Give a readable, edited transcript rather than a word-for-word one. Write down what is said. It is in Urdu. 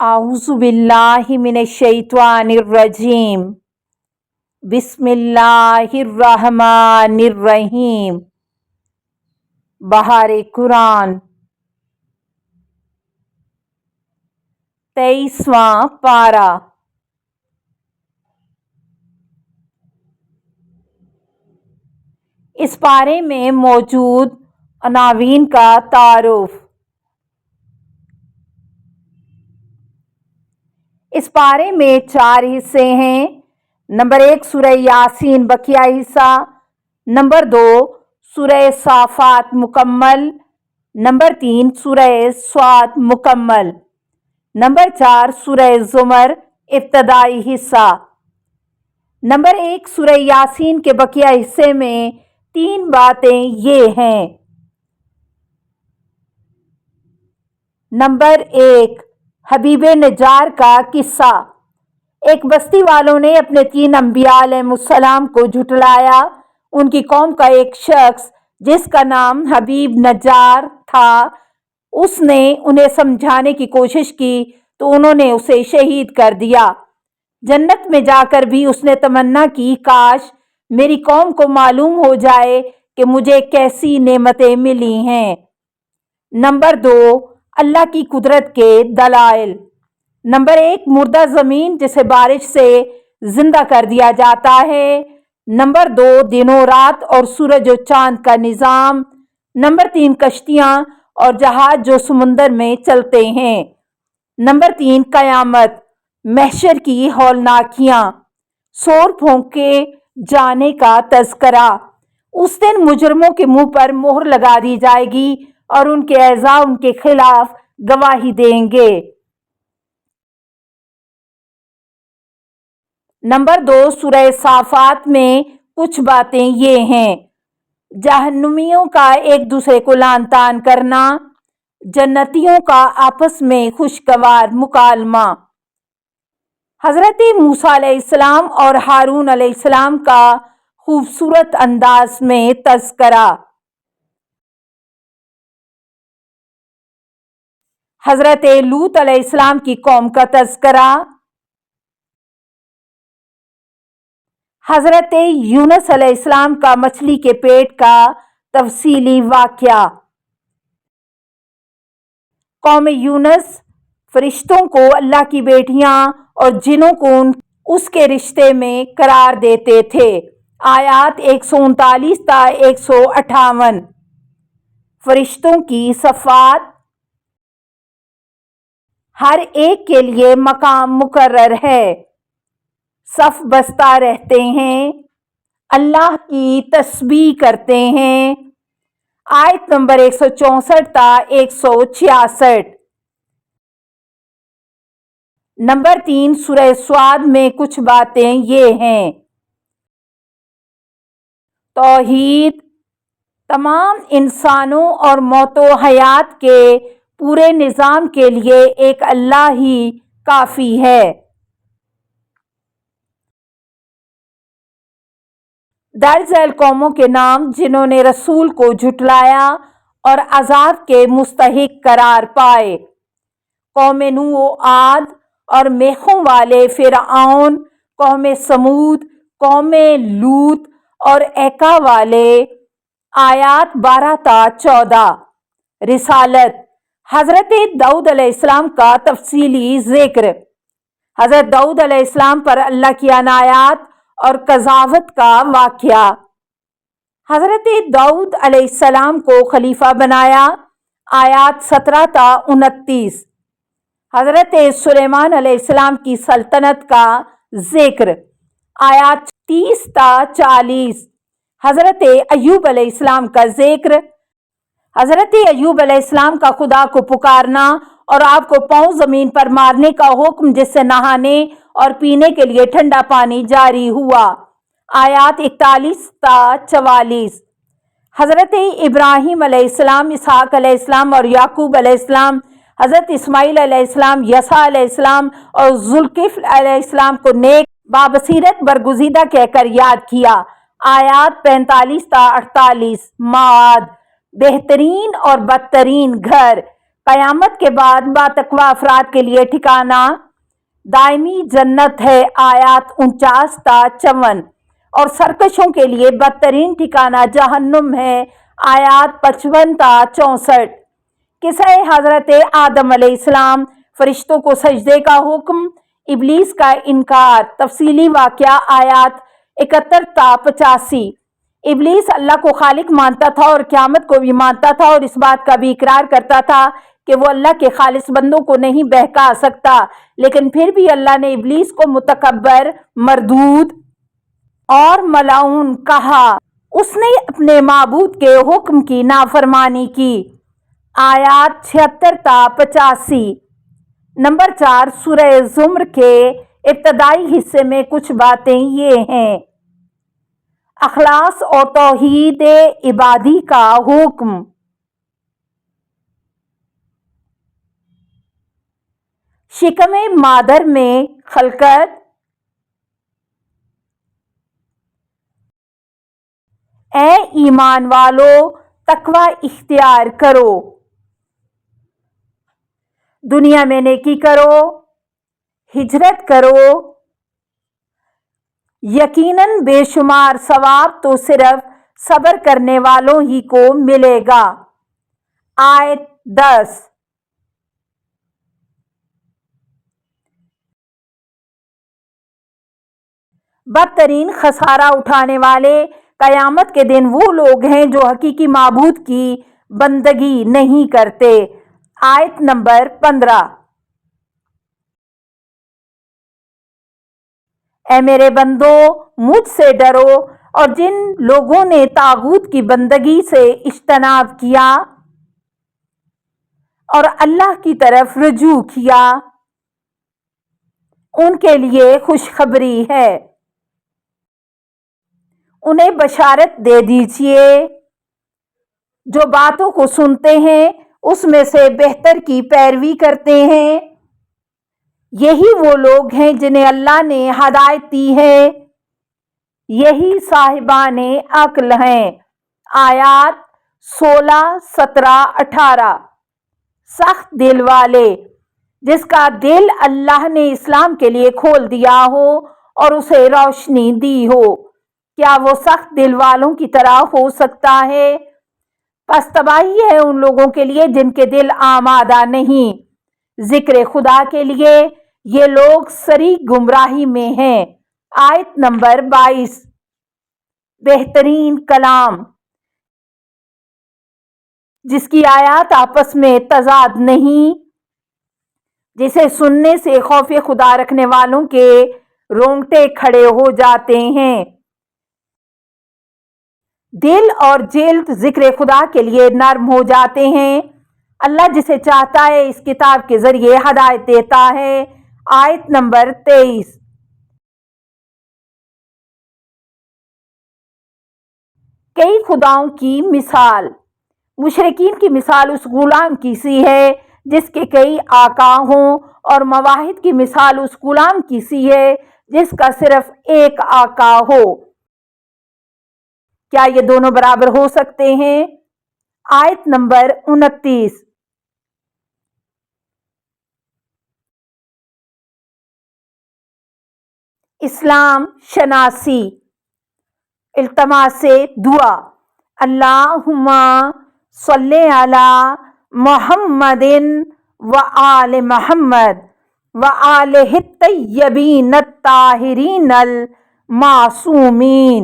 اعوذ باللہ من الشیطان الرجیم بسم اللہ الرحمن الرحیم بہار قرآن 23واں پارہ۔ اس پارے میں موجود عناوین کا تعارف۔ اس پارے میں 4 حصے ہیں۔ نمبر 1 سورہ یاسین بقیہ حصہ، نمبر 2 سورہ صافات مکمل، نمبر 3 سورہ صاد مکمل، نمبر 4 سورہ زمر ابتدائی حصہ۔ نمبر 1 سورہ یاسین کے بقیہ حصے میں 3 باتیں یہ ہیں۔ نمبر 1 حبیب نجار کا قصہ۔ ایک بستی والوں نے اپنے 3 انبیاء علیہ السلام کو جھٹلایا۔ ان کی قوم کا ایک شخص جس کا نام حبیب نجار تھا، اس نے انہیں سمجھانے کی کوشش کی تو انہوں نے اسے شہید کر دیا۔ جنت میں جا کر بھی اس نے تمنا کی، کاش میری قوم کو معلوم ہو جائے کہ مجھے کیسی نعمتیں ملی ہیں۔ نمبر 2 اللہ کی قدرت کے دلائل۔ نمبر 1 مردہ زمین جسے بارش سے زندہ کر دیا جاتا ہے۔ نمبر 2 دن و رات اور سورج و چاند کا نظام۔ نمبر 3 کشتیاں اور جہاز جو سمندر میں چلتے ہیں۔ نمبر 3 قیامت، محشر کی ہولناکیاں، شور پھونکے جانے کا تذکرہ۔ اس دن مجرموں کے منہ پر مہر لگا دی جائے گی اور ان کے اعضاء ان کے خلاف گواہی دیں گے۔ نمبر 2 سورہ صافات میں کچھ باتیں یہ ہیں۔ جہنمیوں کا ایک دوسرے کو لعن طعن کرنا، جنتیوں کا آپس میں خوشگوار مکالمہ، حضرت موسیٰ علیہ السلام اور ہارون علیہ السلام کا خوبصورت انداز میں تذکرہ، حضرت لوط علیہ السلام کی قوم کا تذکرہ، حضرت یونس علیہ السلام کا مچھلی کے پیٹ کا تفصیلی واقعہ، قوم یونس فرشتوں کو اللہ کی بیٹیاں اور جنوں کو اس کے رشتے میں قرار دیتے تھے۔ آیات 139 تا 158۔ فرشتوں کی صفات، ہر ایک کے لیے مقام مقرر ہے، صف بستہ رہتے ہیں، اللہ کی تسبیح کرتے ہیں۔ آیت نمبر 164 تا 166۔ نمبر 3 سورہ صاد میں کچھ باتیں یہ ہیں۔ توحید، تمام انسانوں اور موت و حیات کے پورے نظام کے لیے ایک اللہ ہی کافی ہے۔ درج ذیل قوموں کے نام جنہوں نے رسول کو جھٹلایا اور عذاب کے مستحق قرار پائے: قوم نوح و عاد اور میخوں والے فرعون، قوم سمود، قوم لوط اور ایکا والے۔ آیات 12 تا 14۔ رسالت، حضرت داؤد علیہ السلام کا تفصیلی ذکر، حضرت داؤد علیہ السلام پر اللہ کی عنایات اور قضاوت کا واقعہ، حضرت داؤد علیہ السلام کو خلیفہ بنایا۔ آیات 17 تا 29۔ حضرت سلیمان علیہ السلام کی سلطنت کا ذکر، آیات 30 تا 40۔ حضرت ایوب علیہ السلام کا ذکر، حضرت ایوب علیہ السلام کا خدا کو پکارنا اور آپ کو پاؤں زمین پر مارنے کا حکم جس سے نہانے اور پینے کے لیے ٹھنڈا پانی جاری ہوا۔ آیات 41 تا 44۔ حضرت ابراہیم علیہ السلام، اسحاق علیہ السلام اور یعقوب علیہ السلام، حضرت اسماعیل علیہ السلام، یسع علیہ السلام اور ذوالکفل علیہ السلام کو نیک بابصیرت برگزیدہ کہہ کر یاد کیا۔ آیات 45 تا 48۔ معاد، بہترین اور بدترین گھر، قیامت کے بعد باتقوا افراد کے لیے ٹھکانہ دائمی جنت ہے، آیات 49 تا 54، اور سرکشوں کے لیے بدترین ٹھکانہ جہنم ہے، آیات 55 تا 64۔ قصہ حضرت آدم علیہ السلام، فرشتوں کو سجدے کا حکم، ابلیس کا انکار، تفصیلی واقعہ، آیات 71 تا 85۔ ابلیس اللہ کو خالق مانتا تھا اور قیامت کو بھی مانتا تھا، اور اس بات کا بھی اقرار کرتا تھا کہ وہ اللہ کے خالص بندوں کو نہیں بہکا سکتا، لیکن پھر بھی اللہ نے ابلیس کو متکبر، مردود اور ملعون کہا۔ اس نے اپنے معبود کے حکم کی نافرمانی کی، آیات 76 تا 85۔ نمبر 4، سورہ زمر کے ابتدائی حصے میں کچھ باتیں یہ ہیں: اخلاص اور توحید عبادی کا حکم، شکم مادر میں خلقت، اے ایمان والو تقوی اختیار کرو، دنیا میں نیکی کرو، ہجرت کرو، یقیناً بے شمار ثواب تو صرف صبر کرنے والوں ہی کو ملے گا، آیت 10۔ بدترین خسارہ اٹھانے والے قیامت کے دن وہ لوگ ہیں جو حقیقی معبود کی بندگی نہیں کرتے، آیت نمبر 15۔ اے میرے بندو، مجھ سے ڈرو، اور جن لوگوں نے طاغوت کی بندگی سے اجتناب کیا اور اللہ کی طرف رجوع کیا، ان کے لیے خوشخبری ہے، انہیں بشارت دے دیجیے، جو باتوں کو سنتے ہیں اس میں سے بہتر کی پیروی کرتے ہیں، یہی وہ لوگ ہیں جنہیں اللہ نے ہدایت دی ہے، یہی صاحبان عقل ہیں، آیات 16، 17، 18۔ سخت دل والے، جس کا دل اللہ نے اسلام کے لیے کھول دیا ہو اور اسے روشنی دی ہو، کیا وہ سخت دل والوں کی طرح ہو سکتا ہے؟ پس تباہی ہے ان لوگوں کے لیے جن کے دل آمادہ نہیں ذکر خدا کے لیے، یہ لوگ سری گمراہی میں ہیں، آیت نمبر 22۔ بہترین کلام، جس کی آیات آپس میں تضاد نہیں، جسے سننے سے خوف خدا رکھنے والوں کے رونگٹے کھڑے ہو جاتے ہیں، دل اور جلد ذکر خدا کے لیے نرم ہو جاتے ہیں، اللہ جسے چاہتا ہے اس کتاب کے ذریعے ہدایت دیتا ہے، آیت نمبر 23۔ کئی خداؤں کی مثال، مشرکین کی مثال اس غلام کی سی ہے جس کے کئی آقا ہوں، اور مواحد کی مثال اس غلام کی سی ہے جس کا صرف ایک آقا ہو، کیا یہ دونوں برابر ہو سکتے ہیں؟ آیت نمبر 29۔ اسلام شناسی، التماس دعا، اللہم صلی علی محمد و آل محمد و آلہ الطیبین الطاہرین المعصومین۔